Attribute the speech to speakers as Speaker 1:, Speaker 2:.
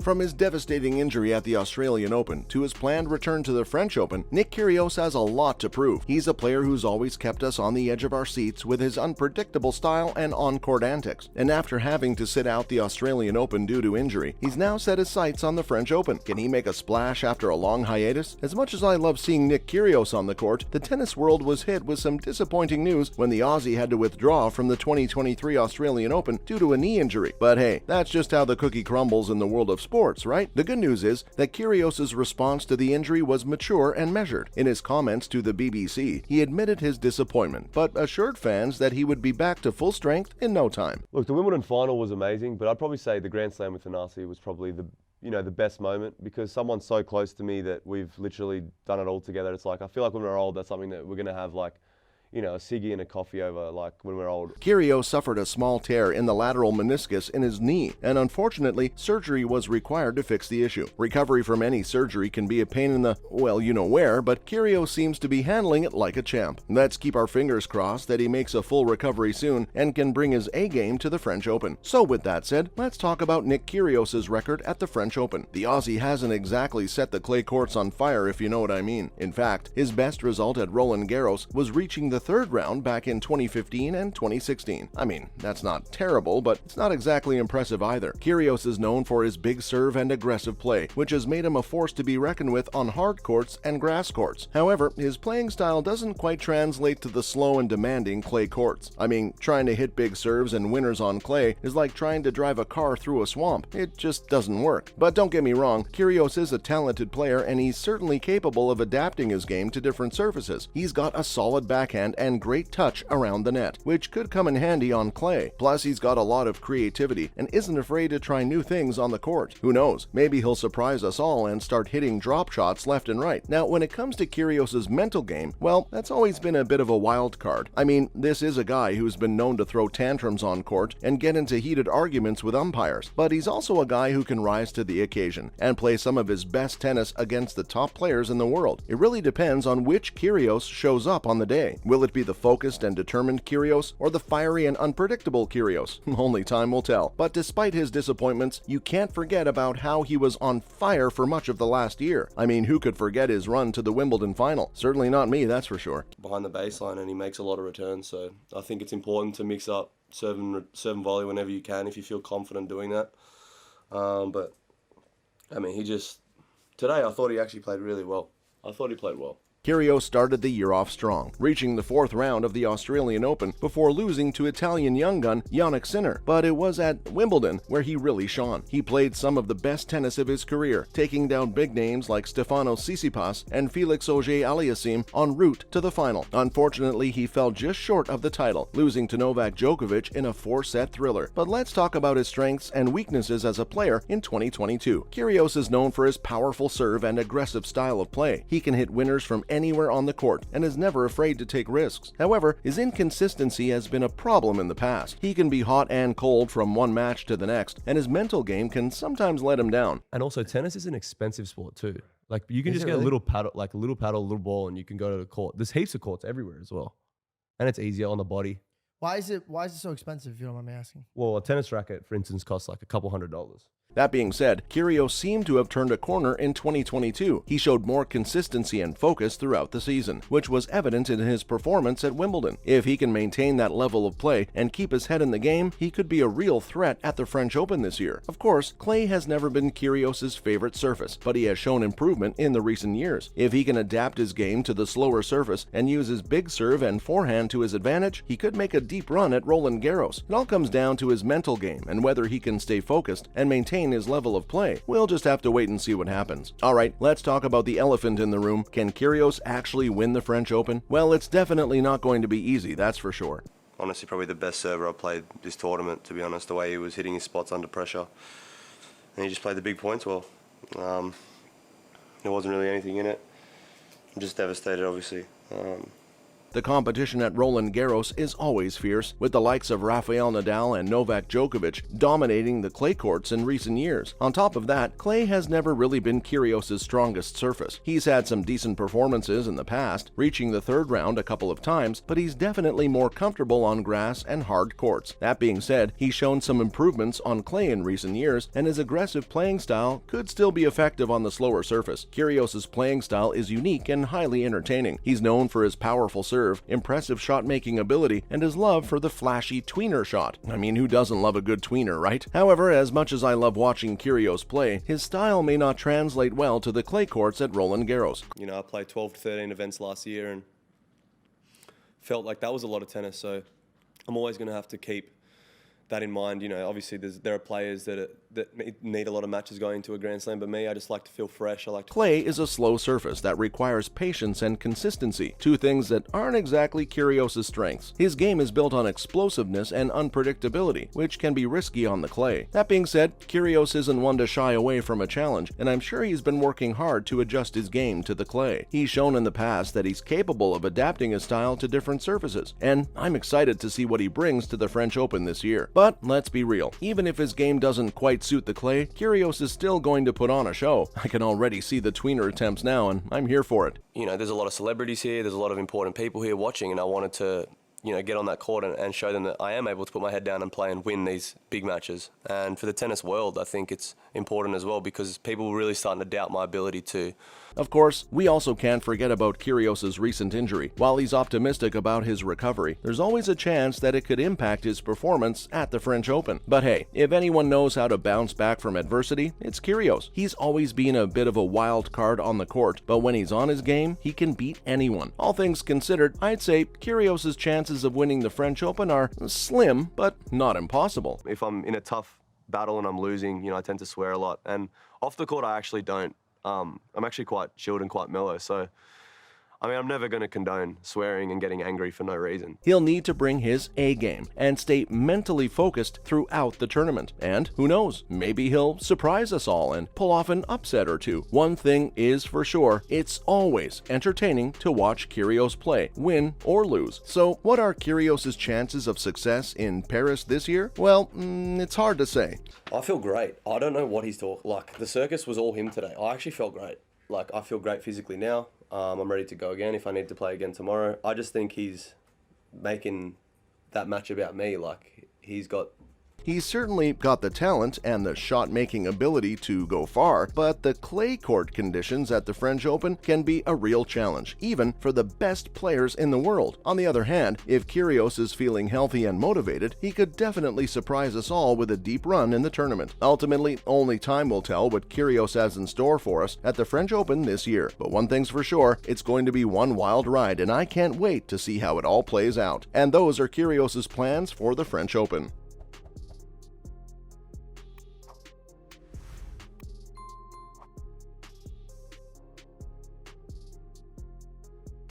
Speaker 1: From his devastating injury at the Australian Open to his planned return to the French Open, Nick Kyrgios has a lot to prove. He's a player who's always kept us on the edge of our seats with his unpredictable style and on-court antics. And after having to sit out the Australian Open due to injury, he's now set his sights on the French Open. Can he make a splash after a long hiatus? As much as I love seeing Nick Kyrgios on the court, the tennis world was hit with some disappointing news when the Aussie had to withdraw from the 2023 Australian Open due to a knee injury. But hey, that's just how the cookie crumbles in the world of sports, right? The good news is that Kyrgios' response to the injury was mature and measured. In his comments to the BBC, he admitted his disappointment, but assured fans that he would be back to full strength in no time.
Speaker 2: Look, the Wimbledon final was amazing, but I'd probably say the Grand Slam with Thanasi was probably the best moment, because someone's so close to me that we've literally done it all together. It's like, I feel like when we're old, that's something that we're going to have like, a ciggy and a coffee over, like, when we're old.
Speaker 1: Kyrgios suffered a small tear in the lateral meniscus in his knee, and unfortunately, surgery was required to fix the issue. Recovery from any surgery can be a pain in the, well, you know where, but Kyrgios seems to be handling it like a champ. Let's keep our fingers crossed that he makes a full recovery soon and can bring his A-game to the French Open. So with that said, let's talk about Nick Kyrgios' record at the French Open. The Aussie hasn't exactly set the clay courts on fire, if you know what I mean. In fact, his best result at Roland Garros was reaching the third round back in 2015 and 2016. I mean, that's not terrible, but it's not exactly impressive either. Kyrgios is known for his big serve and aggressive play, which has made him a force to be reckoned with on hard courts and grass courts. However, his playing style doesn't quite translate to the slow and demanding clay courts. I mean, trying to hit big serves and winners on clay is like trying to drive a car through a swamp. It just doesn't work. But don't get me wrong, Kyrgios is a talented player, and he's certainly capable of adapting his game to different surfaces. He's got a solid backhand and great touch around the net, which could come in handy on clay. Plus, he's got a lot of creativity and isn't afraid to try new things on the court. Who knows, maybe he'll surprise us all and start hitting drop shots left and right. Now, when it comes to Kyrgios' mental game, well, that's always been a bit of a wild card. I mean, this is a guy who's been known to throw tantrums on court and get into heated arguments with umpires, but he's also a guy who can rise to the occasion and play some of his best tennis against the top players in the world. It really depends on which Kyrgios shows up on the day. Will it be the focused and determined Kyrgios or the fiery and unpredictable Kyrgios? Only time will tell. But despite his disappointments, you can't forget about how he was on fire for much of the last year. I mean, who could forget his run to the Wimbledon final? Certainly not me, that's for sure.
Speaker 3: Behind the baseline, and he makes a lot of returns, so I think it's important to mix up serve and volley whenever you can if you feel confident doing that. But I mean, today I thought he actually played really well. I thought he played well.
Speaker 1: Kyrgios started the year off strong, reaching the fourth round of the Australian Open before losing to Italian young gun Jannik Sinner. But it was at Wimbledon where he really shone. He played some of the best tennis of his career, taking down big names like Stefanos Tsitsipas and Felix Auger-Aliassime en route to the final. Unfortunately, he fell just short of the title, losing to Novak Djokovic in a 4-set thriller. But let's talk about his strengths and weaknesses as a player in 2022. Kyrgios is known for his powerful serve and aggressive style of play. He can hit winners from anywhere on the court and is never afraid to take risks. However, his inconsistency has been a problem in the past. He can be hot and cold from one match to the next, and his mental game can sometimes let him down.
Speaker 2: And also, tennis is an expensive sport too. Like, you can just get
Speaker 4: really?
Speaker 2: a little paddle, a little ball, and you can go to the court. There's heaps of courts everywhere as well, and it's easier on the body.
Speaker 4: Why is it so expensive, if you don't mind me asking?
Speaker 2: Well, a tennis racket, for instance, costs like a couple $100.
Speaker 1: That being said, Kyrgios seemed to have turned a corner in 2022. He showed more consistency and focus throughout the season, which was evident in his performance at Wimbledon. If he can maintain that level of play and keep his head in the game, he could be a real threat at the French Open this year. Of course, clay has never been Kyrgios' favorite surface, but he has shown improvement in the recent years. If he can adapt his game to the slower surface and use his big serve and forehand to his advantage, he could make a deep run at Roland Garros. It all comes down to his mental game and whether he can stay focused and maintain his level of play. We'll just have to wait and see what happens. Alright, let's talk about the elephant in the room. Can Kyrgios actually win the French Open? Well, it's definitely not going to be easy, that's for sure.
Speaker 3: Honestly, probably the best server I played this tournament, to be honest, the way he was hitting his spots under pressure. And he just played the big points well. There wasn't really anything in it. I'm just devastated, obviously.
Speaker 1: The competition at Roland Garros is always fierce, with the likes of Rafael Nadal and Novak Djokovic dominating the clay courts in recent years. On top of that, clay has never really been Kyrgios' strongest surface. He's had some decent performances in the past, reaching the third round a couple of times, but he's definitely more comfortable on grass and hard courts. That being said, he's shown some improvements on clay in recent years, and his aggressive playing style could still be effective on the slower surface. Kyrgios' playing style is unique and highly entertaining. He's known for his powerful serve, impressive shot-making ability, and his love for the flashy tweener shot. I mean, who doesn't love a good tweener, right? However, as much as I love watching Kyrgios play, his style may not translate well to the clay courts at Roland Garros.
Speaker 3: You know, I played 12 to 13 events last year and felt like that was a lot of tennis, so I'm always going to have to keep that in mind. You know, obviously there are players that need a lot of matches going into a Grand Slam, but me, I just like to feel fresh.
Speaker 1: Clay is a slow surface that requires patience and consistency, two things that aren't exactly Kyrgios' strengths. His game is built on explosiveness and unpredictability, which can be risky on the clay. That being said, Kyrgios isn't one to shy away from a challenge, and I'm sure he's been working hard to adjust his game to the clay. He's shown in the past that he's capable of adapting his style to different surfaces, and I'm excited to see what he brings to the French Open this year. But let's be real, even if his game doesn't quite suit the clay, Kyrgios is still going to put on a show. I can already see the tweener attempts now, and I'm here for it.
Speaker 3: You know, there's a lot of celebrities here, there's a lot of important people here watching, and I wanted to, you know, get on that court and show them that I am able to put my head down and play and win these big matches. And for the tennis world, I think it's important as well, because people are really starting to doubt my ability to.
Speaker 1: Of course, we also can't forget about Kyrgios' recent injury. While he's optimistic about his recovery, there's always a chance that it could impact his performance at the French Open. But hey, if anyone knows how to bounce back from adversity, it's Kyrgios. He's always been a bit of a wild card on the court, but when he's on his game, he can beat anyone. All things considered, I'd say Kyrgios' chances of winning the French Open are slim, but not impossible.
Speaker 3: If I'm in a tough battle and I'm losing, you know, I tend to swear a lot. And off the court, I actually don't. I'm actually quite chilled and quite mellow, so I mean, I'm never going to condone swearing and getting angry for no reason.
Speaker 1: He'll need to bring his A game and stay mentally focused throughout the tournament. And who knows, maybe he'll surprise us all and pull off an upset or two. One thing is for sure, it's always entertaining to watch Kyrgios play, win or lose. So what are Kyrgios' chances of success in Paris this year? Well, it's hard to say.
Speaker 3: I feel great. I don't know what he's talking. Like, the circus was all him today. I actually felt great. Like, I feel great physically now. I'm ready to go again if I need to play again tomorrow. I just think he's making that match about me. Like,
Speaker 1: He's certainly got the talent and the shot-making ability to go far, but the clay court conditions at the French Open can be a real challenge, even for the best players in the world. On the other hand, if Kyrgios is feeling healthy and motivated, he could definitely surprise us all with a deep run in the tournament. Ultimately, only time will tell what Kyrgios has in store for us at the French Open this year. But one thing's for sure, it's going to be one wild ride, and I can't wait to see how it all plays out. And those are Kyrgios' plans for the French Open.